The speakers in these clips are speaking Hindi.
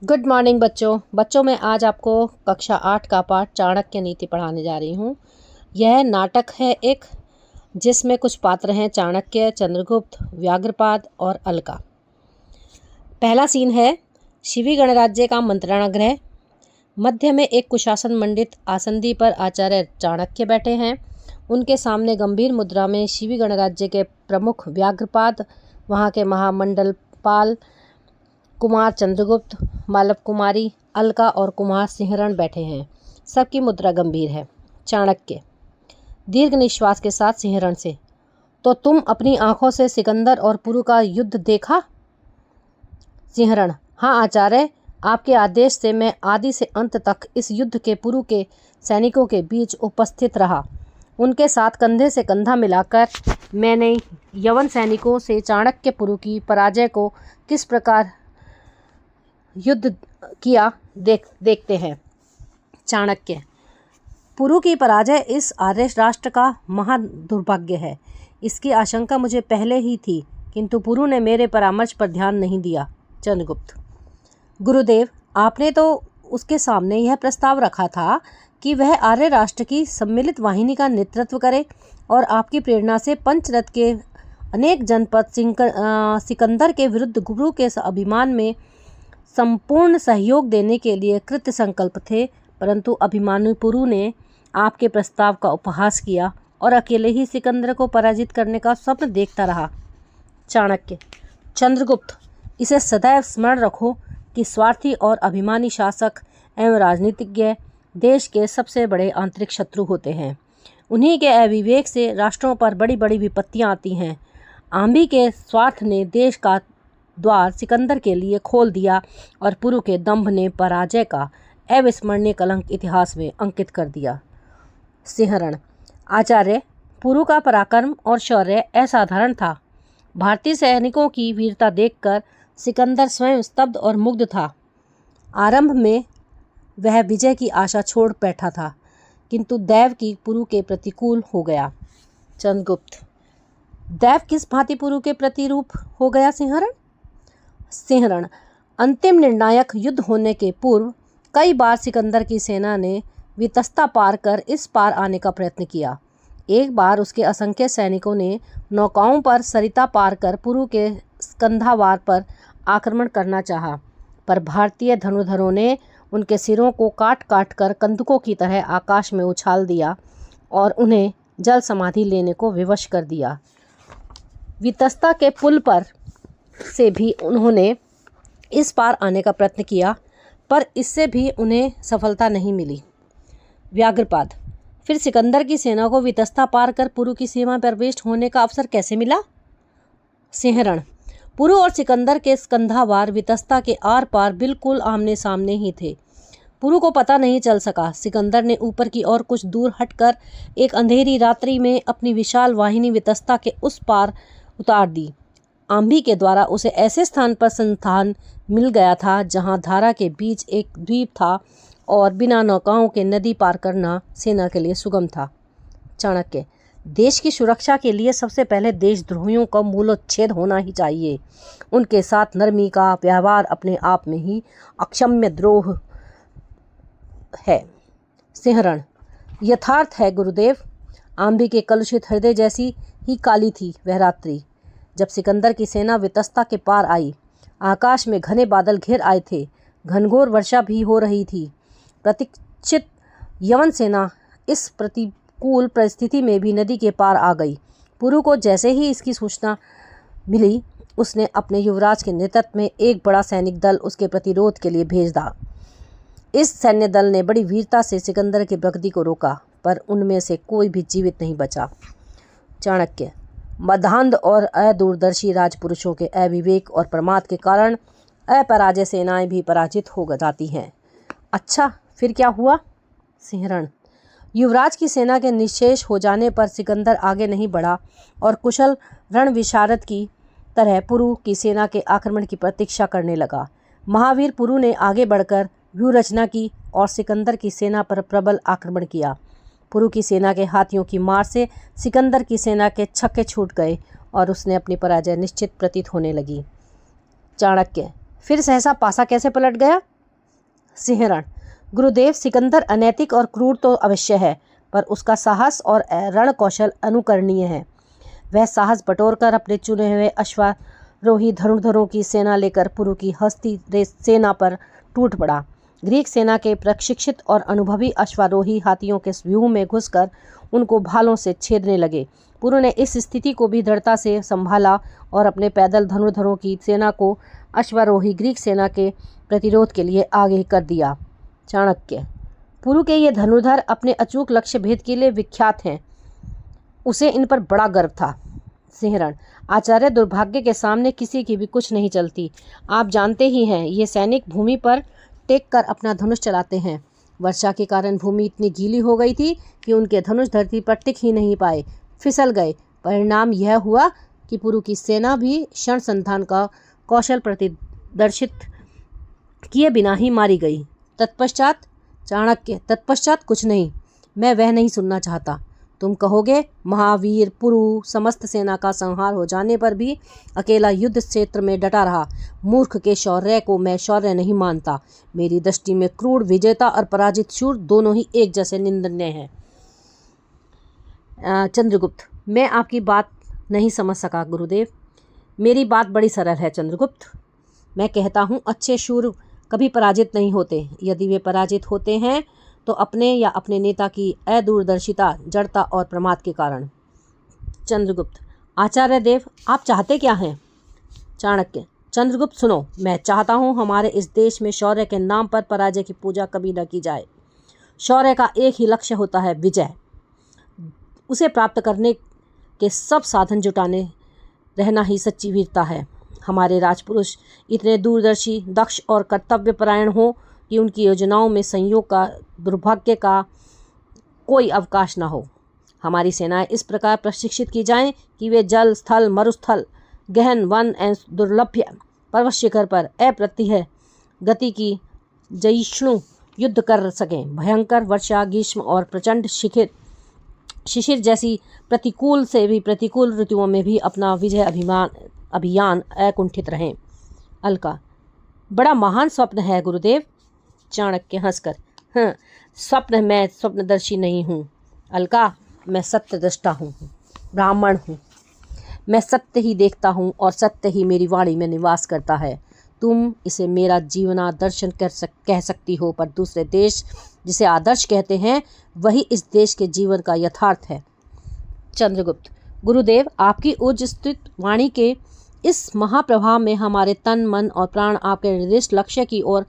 गुड मॉर्निंग बच्चों मैं आज आपको कक्षा 8 का पाठ चाणक्य नीति पढ़ाने जा रही हूँ। यह नाटक है एक जिसमें कुछ पात्र हैं चाणक्य, चंद्रगुप्त, व्याघ्रपाद और अलका। पहला सीन है शिवी गणराज्य का मंत्रणा गृह। मध्य में एक कुशासन मंडित आसंदी पर आचार्य चाणक्य बैठे हैं। उनके सामने गंभीर मुद्रा में शिवी गणराज्य के प्रमुख व्याघ्रपाद, वहाँ के महामंडलपाल कुमार चंद्रगुप्त, मालव कुमारी अलका और कुमार सिंहरण बैठे हैं। सबकी मुद्रा गंभीर है। चाणक्य दीर्घ निश्वास के साथ सिंहरण से, तो तुम अपनी आंखों से सिकंदर और पुरु का युद्ध देखा? सिंहरण, हाँ आचार्य, आपके आदेश से मैं आदि से अंत तक इस युद्ध के पुरु के सैनिकों के बीच उपस्थित रहा। उनके साथ कंधे से कंधा मिलाकर मैंने यवन सैनिकों से चाणक्य पुरु की पराजय को किस प्रकार युद्ध किया देखते हैं। चाणक्य, पुरु की पराजय इस आर्य राष्ट्र का महा दुर्भाग्य है। इसकी आशंका मुझे पहले ही थी, किंतु पुरु ने मेरे परामर्श पर ध्यान नहीं दिया। चंद्रगुप्त, गुरुदेव, आपने तो उसके सामने यह प्रस्ताव रखा था कि वह आर्य राष्ट्र की सम्मिलित वाहिनी का नेतृत्व करे और आपकी प्रेरणा से पंचरथ के अनेक जनपद सिकंदर के विरुद्ध गुरु के अभिमान में संपूर्ण सहयोग देने के लिए कृत संकल्प थे, परंतु अभिमानी पुरु ने आपके प्रस्ताव का उपहास किया और अकेले ही सिकंदर को पराजित करने का स्वप्न देखता रहा। चाणक्य, चंद्रगुप्त, इसे सदैव स्मरण रखो कि स्वार्थी और अभिमानी शासक एवं राजनीतिज्ञ देश के सबसे बड़े आंतरिक शत्रु होते हैं। उन्हीं के अविवेक से राष्ट्रों पर बड़ी बड़ी विपत्तियां आती हैं। आंबी के स्वार्थ ने देश का द्वार सिकंदर के लिए खोल दिया और पुरु के दंभ ने पराजय का अविस्मरणीय कलंक इतिहास में अंकित कर दिया। सिंहरण, आचार्य, पुरु का पराक्रम और शौर्य असाधारण था। भारतीय सैनिकों की वीरता देखकर सिकंदर स्वयं स्तब्ध और मुग्ध था। आरंभ में वह विजय की आशा छोड़ बैठा था, किंतु दैव की पुरु के प्रतिकूल हो गया। चंद्रगुप्त, दैव किस भांति पुरु के प्रतिरूप हो गया? सिंहरण, अंतिम निर्णायक युद्ध होने के पूर्व कई बार सिकंदर की सेना ने वितस्ता पार कर इस पार आने का प्रयत्न किया। एक बार उसके असंख्य सैनिकों ने नौकाओं पर सरिता पार कर पुरु के स्कंधावार पर आक्रमण करना चाहा, पर भारतीय धनुर्धरों ने उनके सिरों को काट काट कर कंदुकों की तरह आकाश में उछाल दिया और उन्हें जल समाधि लेने को विवश कर दिया। वितस्ता के पुल पर से भी उन्होंने इस पार आने का प्रयत्न किया, पर इससे भी उन्हें सफलता नहीं मिली। व्याघ्रपाद, फिर सिकंदर की सेना को वितस्ता पार कर पुरु की सीमा पर प्रवेश होने का अवसर कैसे मिला? सिंहरण, पुरु और सिकंदर के स्कंधावार वितस्ता के आर पार बिल्कुल आमने सामने ही थे। पुरु को पता नहीं चल सका। सिकंदर ने ऊपर की ओर कुछ दूर हटकर एक अंधेरी रात्रि में अपनी विशाल वाहिनी वितस्ता के उस पार उतार दी। आंबी के द्वारा उसे ऐसे स्थान पर संस्थान मिल गया था जहां धारा के बीच एक द्वीप था और बिना नौकाओं के नदी पार करना सेना के लिए सुगम था। चाणक्य, देश की सुरक्षा के लिए सबसे पहले देशद्रोहियों का मूलोच्छेद होना ही चाहिए। उनके साथ नरमी का व्यवहार अपने आप में ही अक्षम्य द्रोह है। सिंहरण, यथार्थ है गुरुदेव। आंबी के कलुषित हृदय जैसी ही काली थी वह रात्रि जब सिकंदर की सेना वितस्ता के पार आई। आकाश में घने बादल घिर आए थे, घनघोर वर्षा भी हो रही थी। प्रतीक्षित यवन सेना इस प्रतिकूल परिस्थिति में भी नदी के पार आ गई। पुरु को जैसे ही इसकी सूचना मिली, उसने अपने युवराज के नेतृत्व में एक बड़ा सैनिक दल उसके प्रतिरोध के लिए भेज दिया। इस सैन्य दल ने बड़ी वीरता से सिकंदर की प्रगति को रोका, पर उनमें से कोई भी जीवित नहीं बचा। चाणक्य, मदान्ध और अदूरदर्शी राजपुरुषों के अविवेक और प्रमाद के कारण अपराजय सेनाएं भी पराजित हो जाती हैं। अच्छा, फिर क्या हुआ? सिंहरण, युवराज की सेना के निश्शेष हो जाने पर सिकंदर आगे नहीं बढ़ा और कुशल रण विशारद की तरह पुरु की सेना के आक्रमण की प्रतीक्षा करने लगा। महावीर पुरु ने आगे बढ़कर व्यूह रचना की और सिकंदर की सेना पर प्रबल आक्रमण किया। पुरु की सेना के हाथियों की मार से सिकंदर की सेना के छक्के छूट गए और उसने अपनी पराजय निश्चित प्रतीत होने लगी। चाणक्य, फिर सहसा पासा कैसे पलट गया? सिंहरण, गुरुदेव, सिकंदर अनैतिक और क्रूर तो अवश्य है, पर उसका साहस और रण कौशल अनुकरणीय है। वह साहस बटोरकर अपने चुने हुए अश्वारोही धनुर्धरों की सेना लेकर पुरु की हस्ती सेना पर टूट पड़ा। ग्रीक सेना के प्रशिक्षित और अनुभवी अश्वारोही हाथियों के व्यूह में घुसकर उनको भालों से छेदने लगे। पुरु ने इस स्थिति को भी दृढ़ता से संभाला और अपने पैदल धनुर्धरों की सेना को अश्वारोही ग्रीक सेना के प्रतिरोध के लिए आगे कर दिया। चाणक्य, पुरु के ये धनुर्धर अपने अचूक लक्ष्य भेद के लिए विख्यात हैं। उसे इन पर बड़ा गर्व था। सिंहरण, आचार्य, दुर्भाग्य के सामने किसी की भी कुछ नहीं चलती। आप जानते ही हैं, ये सैनिक भूमि पर टेक कर अपना धनुष चलाते हैं। वर्षा के कारण भूमि इतनी गीली हो गई थी कि उनके धनुष धरती पर टिक ही नहीं पाए, फिसल गए। परिणाम यह हुआ कि पुरु की सेना भी क्षण संधान का कौशल प्रदर्शित किए बिना ही मारी गई। तत्पश्चात? चाणक्य, तत्पश्चात कुछ नहीं, मैं वह नहीं सुनना चाहता। तुम कहोगे महावीर पुरु समस्त सेना का संहार हो जाने पर भी अकेला युद्ध क्षेत्र में डटा रहा। मूर्ख के शौर्य को मैं शौर्य नहीं मानता। मेरी दृष्टि में क्रूर विजेता और पराजित शूर दोनों ही एक जैसे निंदनीय हैं। चंद्रगुप्त, मैं आपकी बात नहीं समझ सका गुरुदेव। मेरी बात बड़ी सरल है चंद्रगुप्त। मैं कहता हूँ, अच्छे शूर कभी पराजित नहीं होते। यदि वे पराजित होते हैं तो अपने या अपने नेता की अदूरदर्शिता, जड़ता और प्रमाद के कारण। चंद्रगुप्त, आचार्य देव, आप चाहते क्या हैं? चाणक्य, चंद्रगुप्त सुनो, मैं चाहता हूँ हमारे इस देश में शौर्य के नाम पर पराजय की पूजा कभी न की जाए। शौर्य का एक ही लक्ष्य होता है, विजय। उसे प्राप्त करने के सब साधन जुटाने रहना ही सच्ची वीरता है। हमारे राजपुरुष इतने दूरदर्शी, दक्ष और कर्तव्यपरायण हों कि उनकी योजनाओं में संयोग का, दुर्भाग्य का कोई अवकाश न हो। हमारी सेनाएं इस प्रकार प्रशिक्षित की जाएं कि वे जल, स्थल, मरुस्थल, गहन वन एवं दुर्लभ्य पर्वत शिखर पर अप्रतिह गति की जयिष्णु युद्ध कर सकें। भयंकर वर्षा, ग्रीष्म और प्रचंड शिशिर जैसी प्रतिकूल से भी प्रतिकूल ऋतुओं में भी अपना विजय अभियान अकुंठित रहें। अलका, बड़ा महान स्वप्न है गुरुदेव। चाणक्य हंसकर, हाँ, स्वप्न, मैं स्वप्नदर्शी नहीं हूँ अलका, मैं सत्यदृष्टा हूँ, ब्राह्मण हूँ। मैं सत्य ही देखता हूँ और सत्य ही मेरी वाणी में निवास करता है। तुम इसे मेरा जीवनादर्शन कह सकती हो, पर दूसरे देश जिसे आदर्श कहते हैं वही इस देश के जीवन का यथार्थ है। चंद्रगुप्त, गुरुदेव, आपकी उज्ज्वलित वाणी के इस महाप्रभाव में हमारे तन, मन और प्राण आपके निर्दिष्ट लक्ष्य की ओर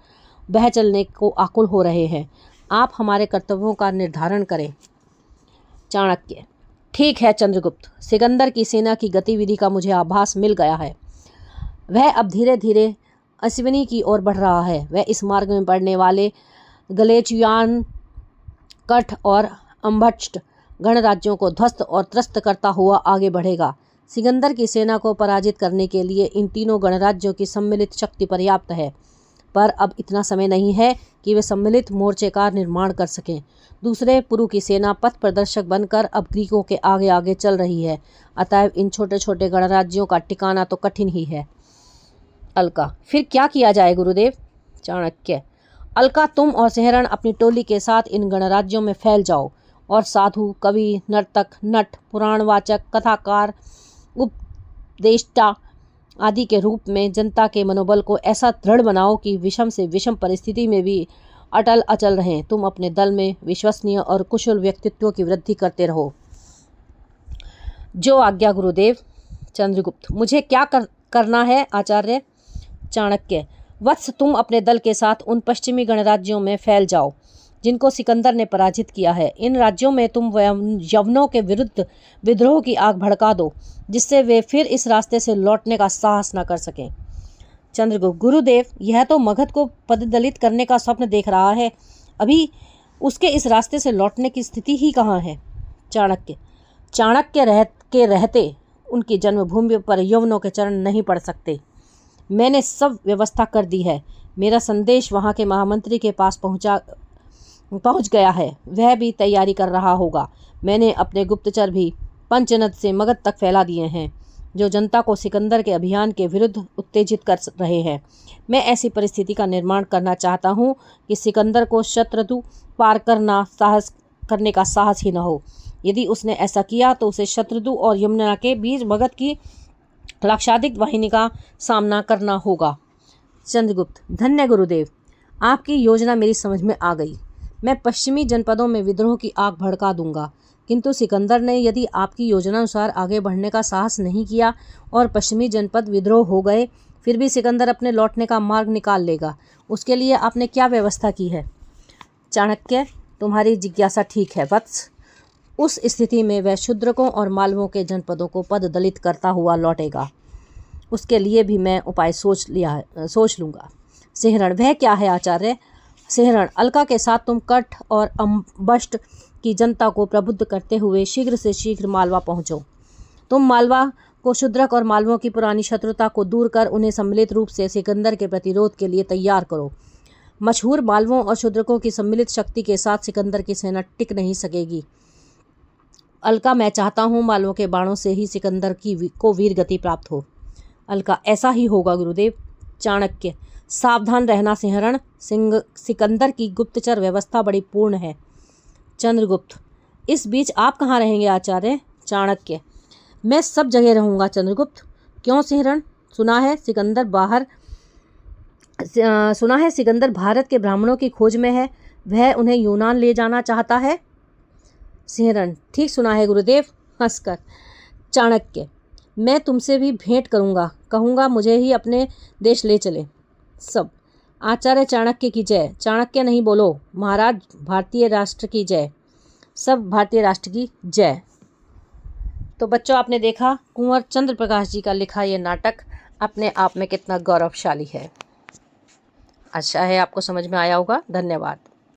बह चलने को आकुल हो रहे हैं। आप हमारे कर्तव्यों का निर्धारण करें। चाणक्य, ठीक है चंद्रगुप्त, सिकंदर की सेना की गतिविधि का मुझे आभास मिल गया है। वह अब धीरे धीरे अश्विनी की ओर बढ़ रहा है। वह इस मार्ग में पड़ने वाले गलेचियान, कठ और अम्भट्ट गणराज्यों को ध्वस्त और त्रस्त करता हुआ आगे बढ़ेगा। सिकंदर की सेना को पराजित करने के लिए इन तीनों गणराज्यों की सम्मिलित शक्ति पर्याप्त है, पर अब इतना समय नहीं है कि वे सम्मिलित मोर्चे का निर्माण कर सकें। दूसरे, पुरु की सेना पथ प्रदर्शक बनकर अब ग्रीकों के आगे आगे चल रही है। अतएव इन छोटे छोटे गणराज्यों का टिकाना तो कठिन ही है। अलका, फिर क्या किया जाए गुरुदेव? चाणक्य, अलका, तुम और सिंहरण अपनी टोली के साथ इन गणराज्यों में फैल जाओ और साधु, कवि, नर्तक, नट, पुराणवाचक, कथाकार, उपदेष्टा आदि के रूप में जनता के मनोबल को ऐसा दृढ़ बनाओ कि विषम से विषम परिस्थिति में भी अटल अचल रहें। तुम अपने दल में विश्वसनीय और कुशल व्यक्तित्वों की वृद्धि करते रहो। जो आज्ञा गुरुदेव। चंद्रगुप्त, मुझे क्या करना है आचार्य? चाणक्य, वत्स, तुम अपने दल के साथ उन पश्चिमी गणराज्यों में फैल जाओ जिनको सिकंदर ने पराजित किया है। इन राज्यों में तुम यवनों के विरुद्ध विद्रोह की आग भड़का दो, जिससे वे फिर इस रास्ते से लौटने का साहस न कर सकें। चंद्रगुप्त, गुरुदेव, यह तो मगध को पददलित करने का स्वप्न देख रहा है। अभी उसके इस रास्ते से लौटने की स्थिति ही कहाँ है? चाणक्य रहते उनकी जन्मभूमि पर यवनों के चरण नहीं पड़ सकते। मैंने सब व्यवस्था कर दी है। मेरा संदेश वहाँ के महामंत्री के पास पहुँच गया है। वह भी तैयारी कर रहा होगा। मैंने अपने गुप्तचर भी पंचनद से मगध तक फैला दिए हैं। जो जनता को सिकंदर के अभियान के विरुद्ध उत्तेजित कर रहे हैं। मैं ऐसी परिस्थिति का निर्माण करना चाहता हूँ कि सिकंदर को शत्रु पार करने का साहस ही न हो। यदि उसने ऐसा किया तो उसे शत्रु और यमुना के बीच भगत की लाक्षादिक वाहिनी का सामना करना होगा। चंद्रगुप्त, धन्य गुरुदेव, आपकी योजना मेरी समझ में आ गई। मैं पश्चिमी जनपदों में विद्रोह की आग भड़का दूंगा, किंतु सिकंदर ने यदि आपकी योजना अनुसार आगे बढ़ने का साहस नहीं किया और पश्चिमी जनपद विद्रोह हो गए, फिर भी सिकंदर अपने लौटने का मार्ग निकाल लेगा। उसके लिए आपने क्या व्यवस्था की है? चाणक्य, तुम्हारी जिज्ञासा ठीक है वत्स। उस स्थिति में वह शूद्रकों और मालवों के जनपदों को पद दलित करता हुआ लौटेगा। उसके लिए भी मैं उपाय सोच लूँगा। सिंहरण, वह क्या है आचार्य? सिंहरण, अलका के साथ तुम कठ और अम्बष्ट की जनता को प्रबुद्ध करते हुए शीघ्र से शीघ्र मालवा पहुँचो। तुम मालवा को शूद्रक और मालवों की पुरानी शत्रुता को दूर कर उन्हें सम्मिलित रूप से सिकंदर के प्रतिरोध के लिए तैयार करो। मशहूर मालवों और शूद्रकों की सम्मिलित शक्ति के साथ सिकंदर की सेना टिक नहीं सकेगी। अलका, मैं चाहता हूँ मालवों के बाणों से ही सिकंदर को वीर गति प्राप्त हो। अलका, ऐसा ही होगा गुरुदेव। चाणक्य, सावधान रहना सिंहरण, सिकंदर की गुप्तचर व्यवस्था बड़ी पूर्ण है। चंद्रगुप्त, इस बीच आप कहाँ रहेंगे आचार्य? चाणक्य, मैं सब जगह रहूँगा चंद्रगुप्त। क्यों सिंहरण? सुना है सिकंदर भारत के ब्राह्मणों की खोज में है, वह उन्हें यूनान ले जाना चाहता है। सिंहरण, ठीक सुना है गुरुदेव, हंसकर। चाणक्य, मैं तुमसे भी भेंट करूँगा, कहूँगा मुझे ही अपने देश ले चले। सब, आचार्य चाणक्य की जय। चाणक्य नहीं बोलो, महाराज भारतीय राष्ट्र की जय। सब भारतीय राष्ट्र की जय। तो बच्चों, आपने देखा कुंवर चंद्र प्रकाश जी का लिखा ये नाटक अपने आप में कितना गौरवशाली है। अच्छा है, आपको समझ में आया होगा। धन्यवाद।